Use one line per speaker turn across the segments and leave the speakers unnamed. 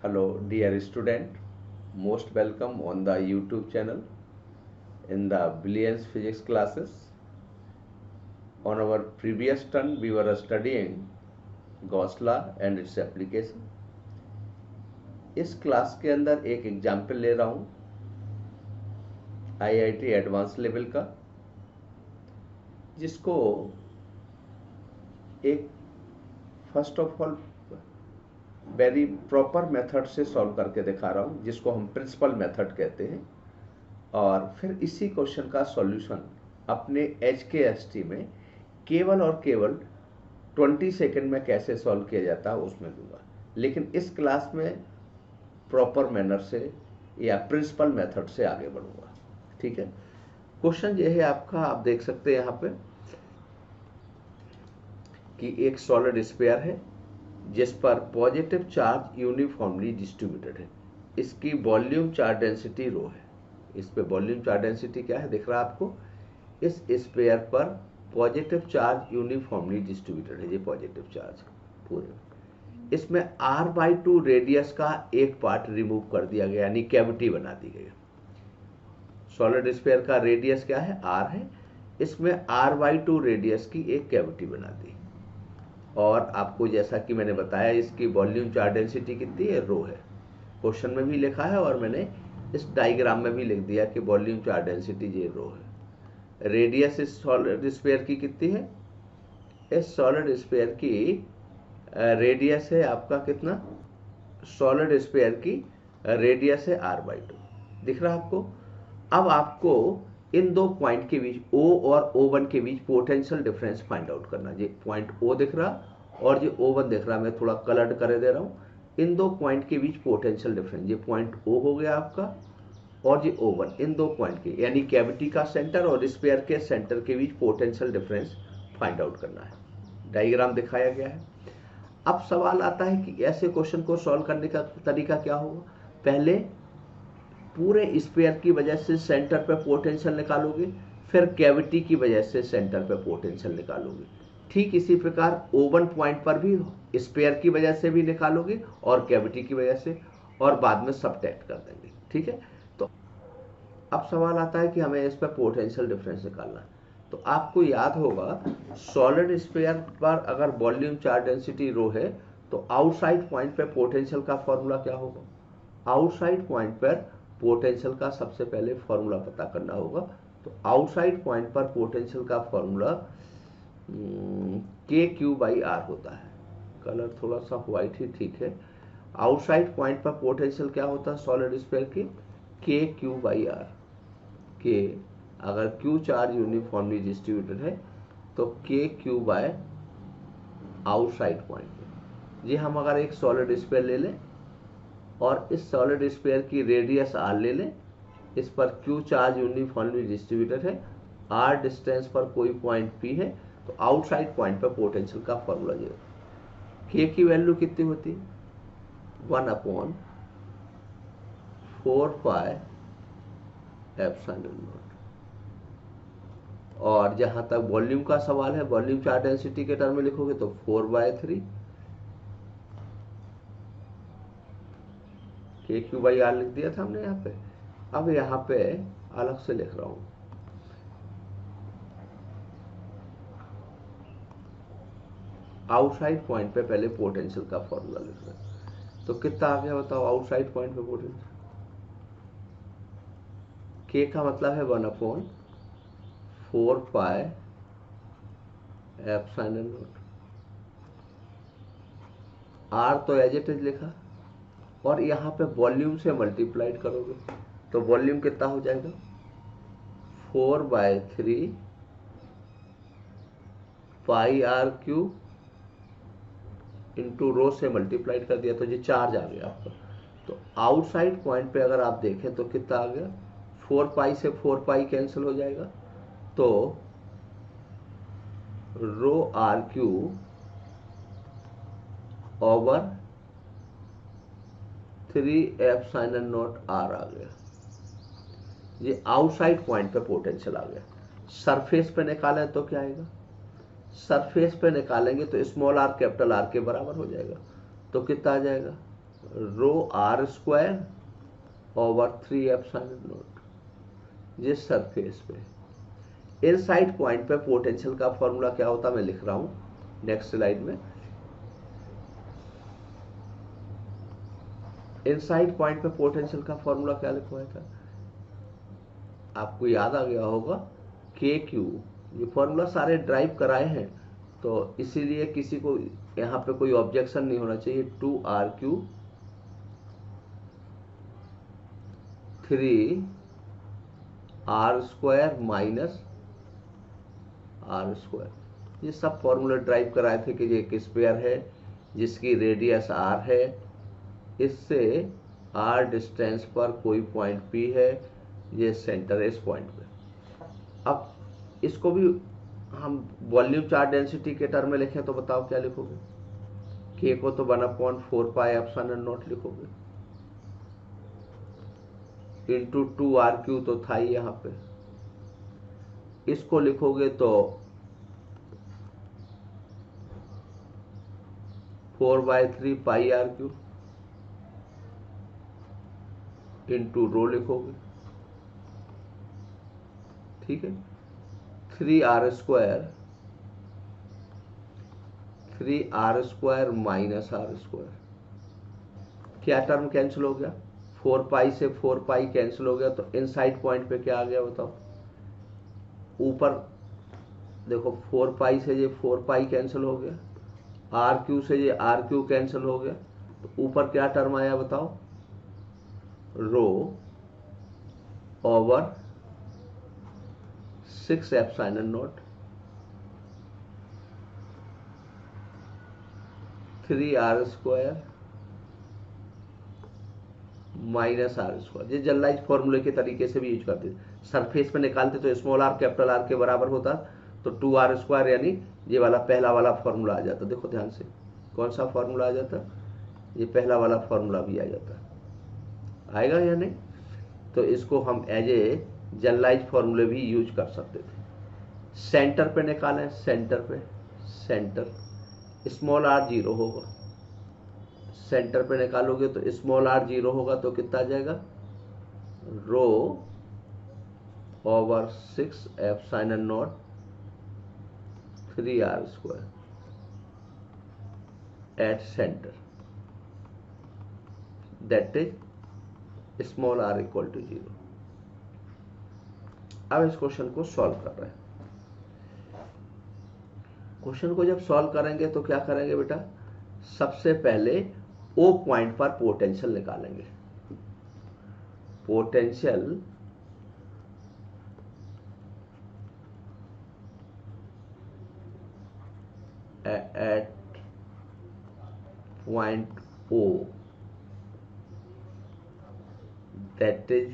Hello, dear student. Most welcome on the YouTube channel in the Billions Physics classes. On our previous turn, we were studying Gauss law and its application. इस class के अंदर एक example ले रहा हूँ IIT advance level का, जिसको एक first of all very proper method से सॉल्व करके दिखा रहा हूँ, जिसको हम प्रिंसिपल मेथड कहते हैं। और फिर इसी क्वेश्चन का सॉल्यूशन अपने HKST में केवल और केवल 20 सेकंड में कैसे सॉल्व किया जाता है उसमें दूंगा, लेकिन इस क्लास में प्रॉपर मैनर से या प्रिंसिपल मेथड से आगे बढ़ूंगा। ठीक है, क्वेश्चन ये है आपका, आप देख सकते हैं यहाँ पे कि एक सॉलिड स्फीयर है जिस पर पॉजिटिव चार्ज यूनिफॉर्मली डिस्ट्रीब्यूटेड है। इसकी वॉल्यूम चार्ज डेंसिटी रो है। इस पे वॉल्यूम चार्ज डेंसिटी क्या है दिख रहा है आपको। इस स्फीयर पर पॉजिटिव चार्ज यूनिफॉर्मली डिस्ट्रीब्यूटेड है, ये पॉजिटिव चार्ज पूरे। इसमें r/2 रेडियस का एक पार्ट रिमूव कर दिया गया, यानी कैविटी बना दी गई। सॉलिड स्फीयर का रेडियस क्या है, r है। इसमें r/2 रेडियस की एक कैविटी बना दी, और आपको जैसा कि मैंने बताया इसकी वॉल्यूम चार्ज डेंसिटी कितनी है, रो है। क्वेश्चन में भी लिखा है और मैंने इस डायग्राम में भी लिख दिया कि वॉल्यूम चार्ज डेंसिटी ये रो है। रेडियस इस सॉलिड स्फीयर की कितनी है, इस सॉलिड स्फीयर की रेडियस है आपका कितना, सॉलिड स्फीयर की रेडियस है r/2, दिख रहा है आपको। अब आपको इन दो पॉइंट के बीच O और O1 के बीच पोटेंशियल डिफरेंस फाइंड आउट करना। ये पॉइंट O दिख रहा और ये O1 दिख रहा, मैं थोड़ा कलर्ड कर दे रहा हूँ। इन दो पॉइंट के बीच पोटेंशियल डिफरेंस, ये पॉइंट O हो गया आपका और ये O1, इन दो पॉइंट के यानी कैविटी का सेंटर और स्फीयर के सेंटर के बीच पोटेंशियल डिफरेंस फाइंड आउट करना है। डायग्राम दिखाया गया है। अब सवाल आता है कि ऐसे क्वेश्चन को सॉल्व करने का तरीका क्या होगा। पहले पूरे स्फीयर की वजह से सेंटर पे पोटेंशियल निकालोगे, फिर कैविटी की वजह से सेंटर पे पोटेंशियल निकालोगे। ठीक इसी प्रकार O1 पॉइंट पर भी स्फीयर की वजह से भी निकालोगे और कैविटी की वजह से, और बाद में सबट्रैक्ट कर देंगे। ठीक है, तो अब सवाल आता है कि हमें इस पर पोटेंशियल डिफरेंस निकालना है। तो आपको याद होगा सॉलिड स्फीयर पर अगर वॉल्यूम चार्ज डेंसिटी रो है तो आउटसाइड पॉइंट पे पोटेंशियल का फॉर्मूला क्या होगा। आउटसाइड पॉइंट पर पोटेंशियल का सबसे पहले फॉर्मूला पता करना होगा। तो आउटसाइड पॉइंट पर पोटेंशियल का फॉर्मूला KQ/R होता है। कलर थोड़ा सा व्हाइट ही ठीक है। आउटसाइड पॉइंट पर पोटेंशियल क्या होता है सॉलिड स्फीयर की, KQ/R। के अगर Q चार्ज यूनिफॉर्मली डिस्ट्रीब्यूटेड है तो KQ बाय आउटसाइड पॉइंट। ये हम अगर एक सॉलिड स्फीयर ले लें और इस सॉलिड स्फीयर की रेडियस r ले लें, इस पर Q चार्ज यूनिफॉर्मली डिस्ट्रीब्यूटेड है, r डिस्टेंस पर कोई पॉइंट P है, तो आउटसाइड पॉइंट पर पोटेंशियल का फॉर्मूला ये। K की वैल्यू कितनी होती है, 1/4 पाई एप्सिलॉन। और जहां तक वॉल्यूम का सवाल है, वॉल्यूम चार्ज डेंसिटी के टर्म में लिखोगे तो 4/3 KQ/R लिख दिया था हमने यहाँ पे। अब यहाँ पे अलग से लिख रहा हूं, आउटसाइड पॉइंट पे पहले पोटेंशियल का फॉर्मूला लिख रहे हैं। तो कितना आ गया बताओ आउटसाइड पॉइंट पे पोटेंशियल। K का मतलब है 1/4 पाई एप्सिलॉन नॉट। R तो एज इट इज लिखा, और यहाँ पे वॉल्यूम से मल्टीप्लाइड करोगे तो वॉल्यूम कितना हो जाएगा, 4/3 पाई R³ इंटू रो से मल्टीप्लाइड कर दिया तो ये चार्ज आ गया आपका। तो आउटसाइड पॉइंट पे अगर आप देखें तो कितना आ गया, 4 पाई से 4 पाई कैंसिल हो जाएगा, तो ρR³ over 3 epsilon not R आ गया। ये आउटसाइड पॉइंट पे पोटेंशियल आ गया। सरफेस पे निकालें तो क्या आएगा, सरफेस पे निकालेंगे तो स्मॉल r कैपिटल R के बराबर हो जाएगा। तो कितना आ जाएगा, rho are square over 3 epsilon naught जिस सरफेस पे इनसाइड पॉइंट पे पोटेंशियल का फॉर्मूला क्या होता है मैं लिख रहा हूं नेक्स्ट स्लाइड में। इनसाइड पॉइंट पे पोटेंशियल का फॉर्मूला क्या लिखवाया था, आपको याद आ गया होगा, के क्यू। ये फॉर्मूला सारे ड्राइव कराए हैं, तो इसीलिए किसी को यहाँ पे कोई ऑब्जेक्शन नहीं होना चाहिए। 2r³ 3r² minus r²। ये सब फॉर्मूला ड्राइव कराए थे कि ये एक स्फीयर है जिसकी रेडियस r है, इससे r डिस्टेंस पर कोई पॉइंट P है, ये सेंटर है इस पॉइंट पे। अब इसको भी हम वॉल्यूम चार्ज डेंसिटी के टर्म में लिखें तो बताओ क्या लिखोगे। k को तो 1/4 पाई एप्सिलॉन नॉट लिखोगे, इंटू 2r³ तो था ही यहाँ पे, इसको लिखोगे तो 4/3 पाई r³ इंटू रो लिखोगे, ठीक है। 3r² माइनस r², क्या टर्म कैंसिल हो गया, 4 पाई से 4 पाई कैंसिल हो गया, तो इनसाइड पॉइंट पे क्या आ गया बताओ। ऊपर देखो 4 पाई से ये 4 पाई कैंसिल हो गया, r³ से ये r³ कैंसिल हो गया, तो ऊपर क्या टर्म आया बताओ, rho over 6 epsilon naught 3r² minus r²। ये जनरलाइज फॉर्मूले के तरीके से भी यूज करते थे, सरफेस पे निकालते तो स्मॉल r कैपिटल R के बराबर होता, तो 2r² यानी ये वाला पहला वाला फॉर्मूला आ जाता। देखो ध्यान से कौन सा फॉर्मूला आ जाता, ये पहला वाला फॉर्मूला भी आ जाता, आएगा या नहीं। तो इसको हम एज ए जनरलाइज फॉर्मूले भी यूज कर सकते थे। सेंटर पे निकालें, सेंटर पे, सेंटर स्मॉल r 0 होगा, सेंटर पे निकालोगे तो स्मॉल r 0 होगा, तो कितना आ जाएगा, rho over 6 epsilon naught 3r² at centre, that is small r equal to 0। अब इस क्वेश्चन को सॉल्व कर रहे हैं। क्वेश्चन को जब सॉल्व करेंगे तो क्या करेंगे बेटा, सबसे पहले O पॉइंट पर पोटेंशियल निकालेंगे। Potential at point O, that is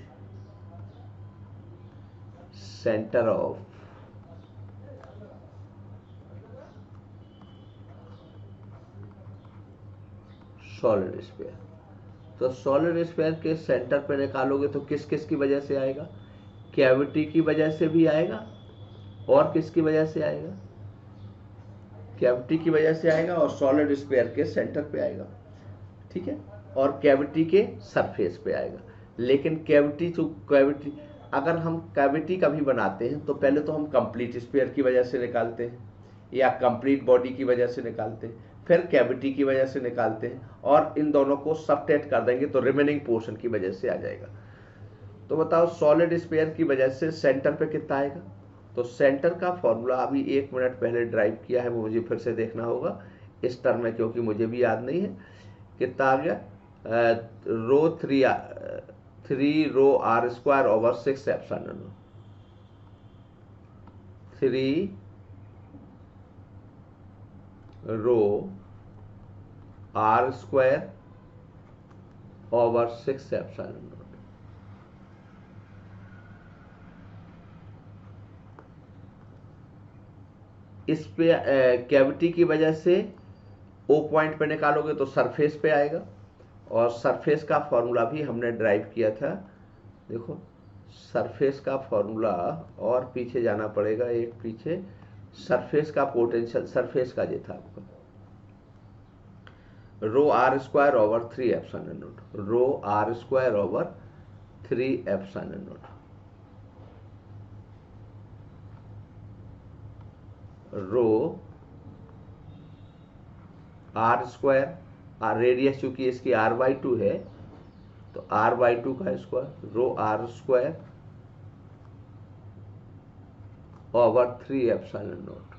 center of solid sphere. तो सॉलिड स्फीयर के सेंटर पे निकालोगे तो किस किस की वजह से आएगा, कैविटी की वजह से भी आएगा, और किसकी वजह से आएगा, कैविटी की वजह से आएगा, और सॉलिड स्फीयर के सेंटर पे आएगा, ठीक है, और कैविटी के सरफेस पे आएगा। लेकिन कैविटी तो कैविटी, अगर हम कैविटी का भी बनाते हैं तो पहले तो हम कंप्लीट स्फीयर की वजह से निकालते हैं, या कंप्लीट बॉडी की वजह से निकालते हैं, फिर कैविटी की वजह से निकालते हैं, और इन दोनों को सबट्रैक्ट कर देंगे तो रिमेनिंग पोर्शन की वजह से आ जाएगा। तो बताओ सॉलिड स्फीयर की वजह से सेंटर पे कितना आएगा। तो सेंटर का फॉर्मूला अभी 1 मिनट पहले ड्राइव किया है, वो मुझे फिर से देखना होगा इस टर्म में, क्योंकि मुझे भी याद नहीं है। कितना आ गया, rho 3 rho r² over 6 epsilon 3 rho r² over 6 epsilon naught. इस पे कैविटी की वजह से O पॉइंट पे निकालोगे तो सरफेस पे आएगा, और सरफेस का फॉर्मूला भी हमने ड्राइव किया था। देखो सरफेस का फॉर्मूला, और पीछे जाना पड़ेगा, एक पीछे, सरफेस का पोटेंशियल, सरफेस का ये था आपका, rho are square over 3 epsilon naught, rho are square over 3 epsilon naught, rho are square, r radius चूंकि इसकी r/2 है तो r/2 का square, rho are square over 3 epsilon naught.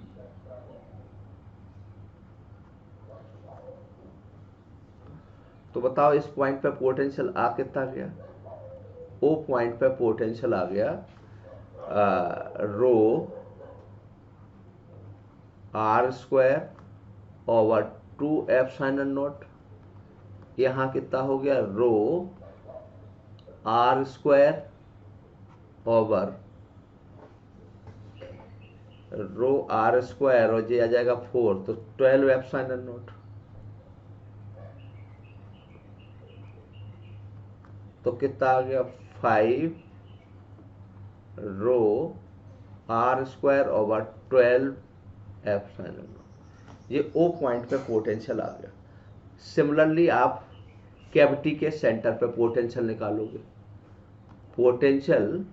तो बताओ इस पॉइंट पे पोटेंशियल आ कितना गया? ओ पॉइंट पे पोटेंशियल आ गया rho are square over 2 epsilon naught. यहाँ कितना हो गया? Rho are square over rho are square और ये आ जाएगा 4, तो 12 एप्सिलॉन नॉट। तो कितना आ गया? 5 rho are square over 12 epsilon naught. ये ओ पॉइंट पे पोटेंशियल आ गया। सिमिलरली आप कैविटी के सेंटर पे पोटेंशियल निकालोगे। Potential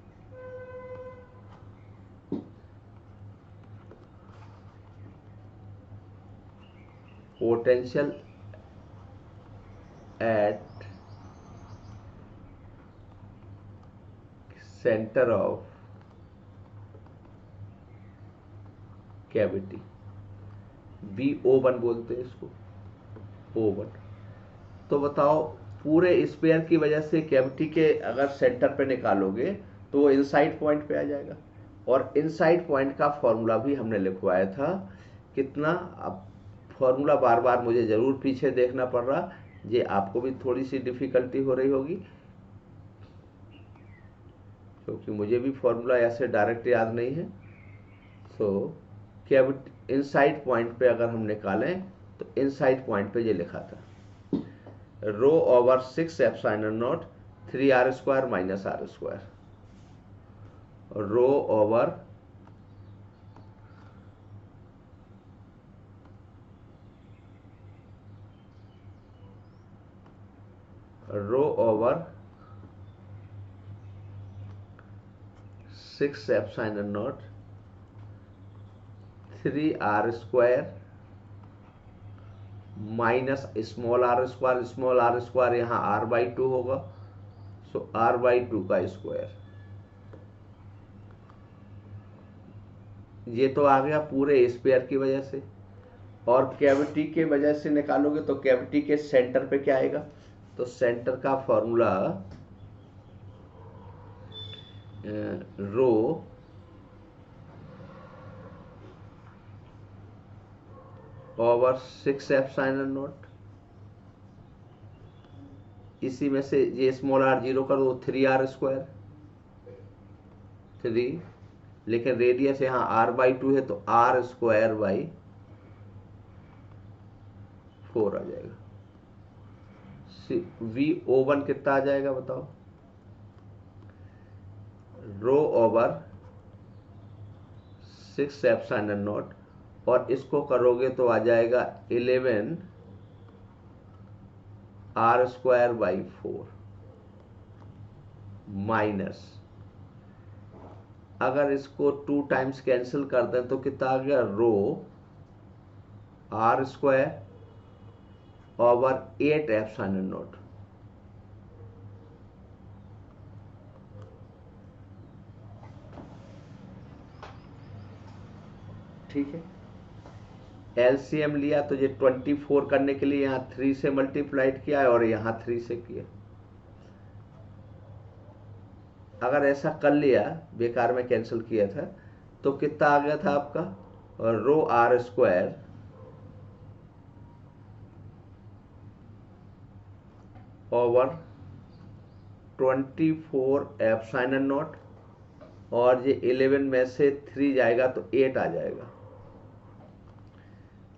at centre of cavity, VO1 बोलते हैं इसको, O1। तो बताओ पूरे स्पेयर की वजह से कैविटी के अगर सेंटर पे निकालोगे तो वो इनसाइड पॉइंट पे आ जाएगा। और इनसाइड पॉइंट का फॉर्मूला भी हमने लिखवाया था कितना। अब फॉर्मूला बार बार मुझे जरूर पीछे देखना पड़ रहा, ये आपको भी थोड़ी सी डिफिकल्टी हो रही होगी क्योंकि मुझे भी फॉर्मूला ऐसे डायरेक्ट याद नहीं है। सो कैविटी इनसाइड पॉइंट पे अगर हम निकालें तो इनसाइड पॉइंट पे ये लिखा था rho over 6 epsilon naught 3r square minus r square, rho over rho over 6 epsilon naught 3r square minus small r square यहाँ r/2 होगा, सो r/2 का स्क्वायर। ये तो आ गया पूरे स्पेयर की वजह से। और कैविटी के वजह से निकालोगे तो कैविटी के सेंटर पे क्या आएगा? तो सेंटर का formula rho over 6 epsilon naught, इसी में से ये स्मॉल r जीरो कर दो 3r स्क्वायर 3, लेकिन रेडियस यहाँ r/2 है तो r स्क्वायर बाई 4 आ जाएगा। VO1 कितना आ जाएगा बताओ? रो ओवर 6 एप्सिलॉन नॉट और इसको करोगे तो आ जाएगा 11 r स्क्वायर बाई 4 माइनस, अगर इसको 2 टाइम्स कैंसिल कर दें तो कितना आ गया? रो r square over 8 epsilon not. ठीक है, एलसीएम लिया तो ये 24 करने के लिए यहाँ 3 से मल्टीप्लाइड किया है और यहाँ 3 से किया। अगर ऐसा कर लिया, बेकार में कैंसिल किया था, तो कितना आ गया था आपका? और rho are square over 24 epsilon naught और ये 11 में से 3 जाएगा तो 8 आ जाएगा,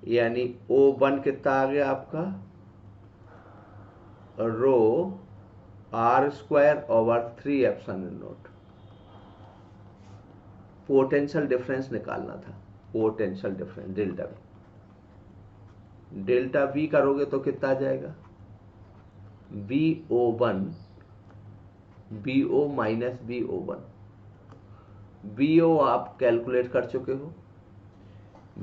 यानी O1 कितना आ गया आपका? Rho are square over 3 epsilon naught. Potential difference निकालना था, potential difference delta. Delta V करोगे तो कितना आ जाएगा, VO1 BO minus BO1। BO आप कैलकुलेट कर चुके हो,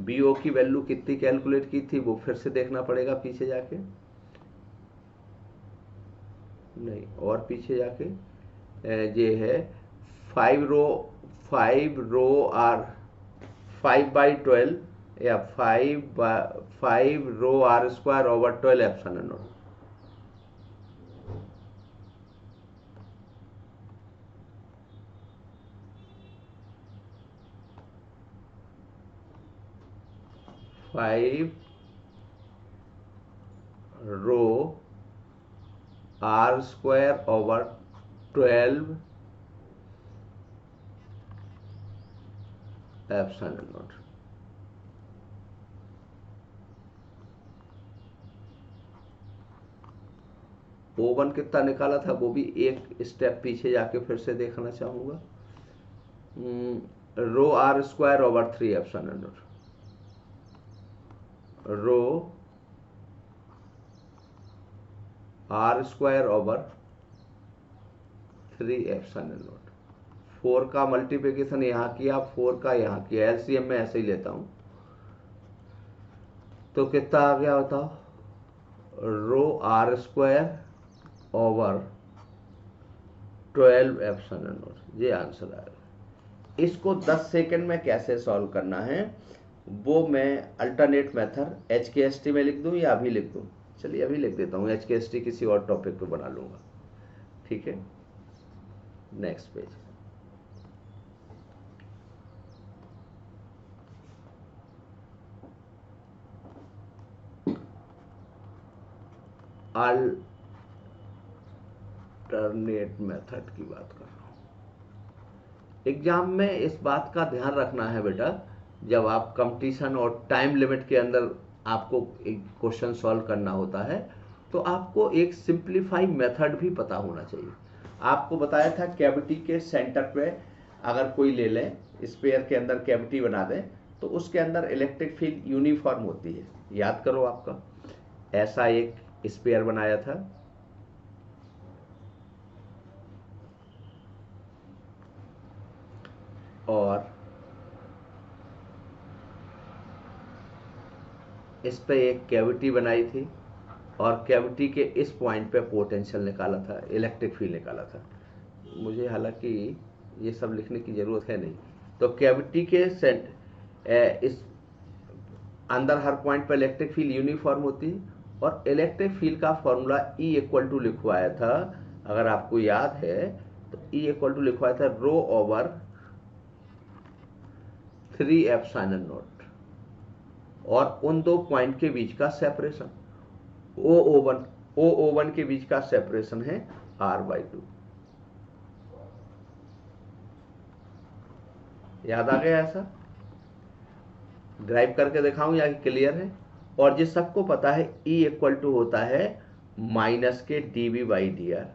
BO की वैल्यू कितनी कैलकुलेट की थी वो फिर से देखना पड़ेगा पीछे जाके, नहीं और पीछे जाके ये है 5 रो आर 5/12 या 5 rho are square over 12 epsilon naught. Five rho are square over 12 epsilon naught. O1 कितना निकाला था वो भी एक स्टेप पीछे जाके फिर से देखना चाहूंगा। Rho are square over 3 epsilon naught, rho are square over 3 epsilon naught. 4 का मल्टीप्लिकेशन यहाँ किया, 4 का यहाँ किया, एलसीएम में ऐसे ही लेता हूं तो कितना आ गया बताओ, rho are square over 12 epsilon naught, ये आंसर आएगा। इसको 10 सेकंड में कैसे सॉल्व करना है वो मैं अल्टरनेट मेथड HKST में लिख दूं या अभी लिख दूं, चलिए अभी लिख देता हूं, HKST किसी और टॉपिक पे बना लूंगा, ठीक है। नेक्स्ट पेज, अल्टरनेट मेथड की बात कर रहा हूं। एग्जाम में इस बात का ध्यान रखना है बेटा, जब आप कंपटीशन और टाइम लिमिट के अंदर आपको एक क्वेश्चन सॉल्व करना होता है तो आपको एक सिंप्लीफाई मेथड भी पता होना चाहिए। आपको बताया था कैविटी के सेंटर पे अगर कोई ले लें, स्फीयर के अंदर कैविटी बना दें तो उसके अंदर इलेक्ट्रिक फील्ड यूनिफॉर्म होती है। याद करो, आपका ऐसा एक स्फीयर बनाया था, और इस पे एक कैविटी बनाई थी और कैविटी के इस पॉइंट पे पोटेंशियल निकाला था, इलेक्ट्रिक फील्ड निकाला था। मुझे हालांकि ये सब लिखने की जरूरत है नहीं। तो कैविटी के इस अंदर हर पॉइंट पे इलेक्ट्रिक फील्ड यूनिफॉर्म होती है, और इलेक्ट्रिक फील्ड का फॉर्मूला E इक्वल टू लिखवाया था, अगर आपको याद है तो E इक्वल टू लिखवाया था रो ओवर 3 एप्सिलॉन नॉट, और उन दो पॉइंट के बीच का सेपरेशन O1 के बीच का सेपरेशन है R/2। याद आ गया? ऐसा ड्राइव करके दिखाऊं या क्लियर है? और जिस सबको पता है E इक्वल टू होता है माइनस के dV/dr।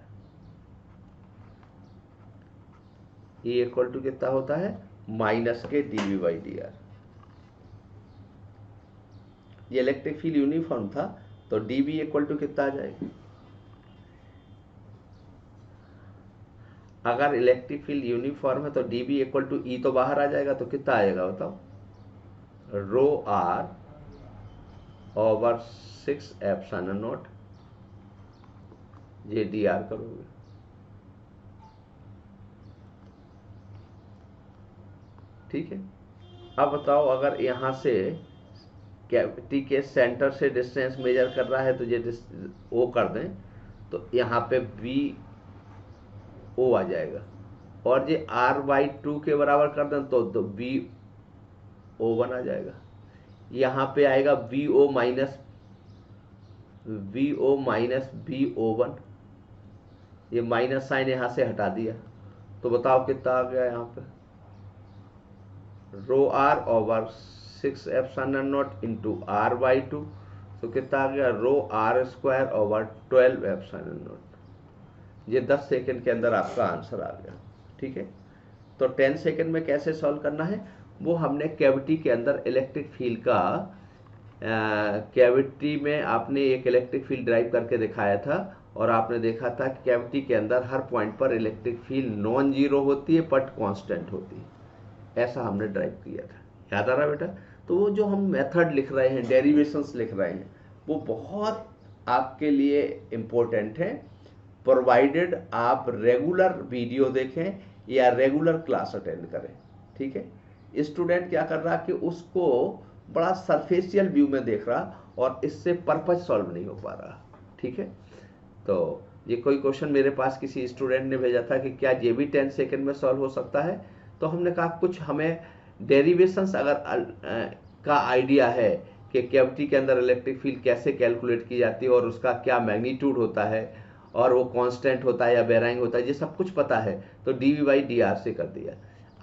E इक्वल टू कितना होता है, माइनस के dV/dr। ये इलेक्ट्रिक फील्ड यूनिफॉर्म था तो dV इक्वल टू कितना आ जाएगा, अगर इलेक्ट्रिक फील्ड यूनिफॉर्म है तो dV इक्वल टू E तो बाहर आ जाएगा, तो कितना आएगा बताओ, rho r over 6 epsilon naught, ये dr करोगे। ठीक है, अब बताओ अगर यहां से कैविटी के सेंटर से डिस्टेंस मेजर कर रहा है तो ये O कर दें तो यहाँ पे VO आ जाएगा, और ये R/2 के बराबर कर दें तो VO1 आ जाएगा। यहाँ पे आएगा VO माइनस VO1, ये माइनस साइन यहाँ से हटा दिया तो बताओ कितना आ गया यहाँ पे, rho r over 6 epsilon naught into R/2, तो कितना आ गया, rho are square over 12 epsilon naught. ये 10 सेकंड के अंदर आपका आंसर आ गया। ठीक है, तो 10 सेकंड में कैसे सॉल्व करना है वो हमने कैविटी के अंदर इलेक्ट्रिक फील्ड का कैविटी में आपने एक इलेक्ट्रिक फील्ड ड्राइव करके दिखाया था और आपने देखा था कि कैविटी के अंदर हर पॉइंट पर इलेक्ट्रिक फील्ड नॉन जीरो होती है बट कांस्टेंट होती है। ऐसा हमने ड्राइव किया था, याद आ रहा बेटा? तो वो जो हम मेथड लिख रहे हैं, डेरिवेशंस लिख रहे हैं, वो बहुत आपके लिए इम्पोर्टेंट है, प्रोवाइडेड आप रेगुलर वीडियो देखें या रेगुलर क्लास अटेंड करें। ठीक है, स्टूडेंट क्या कर रहा कि उसको बड़ा सरफेशियल व्यू में देख रहा और इससे पर्पज सॉल्व नहीं हो पा रहा। ठीक है, तो ये कोई क्वेश्चन मेरे पास किसी स्टूडेंट ने भेजा था कि क्या ये भी 10 सेकंड में सॉल्व हो सकता है, तो हमने कहा कुछ हमें डेरिवेशंस अगर का आइडिया है कि कैविटी के अंदर इलेक्ट्रिक फील्ड कैसे कैलकुलेट की जाती है और उसका क्या मैग्नीट्यूड होता है और वो कांस्टेंट होता है या वेराइंग होता है, ये सब कुछ पता है, तो dv बाई डी आर से कर दिया।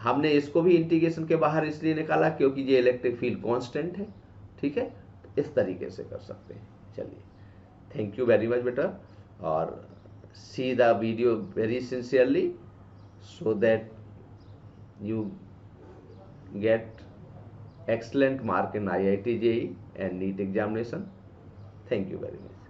हमने इसको भी इंटीग्रेशन के बाहर इसलिए निकाला क्योंकि ये इलेक्ट्रिक फील्ड कांस्टेंट है। ठीक है, इस तरीके से कर सकते हैं। चलिए, थैंक यू वेरी मच बेटा, और see the video very sincerely so that you get excellent mark in IIT JEE and NEET examination. Thank you very much.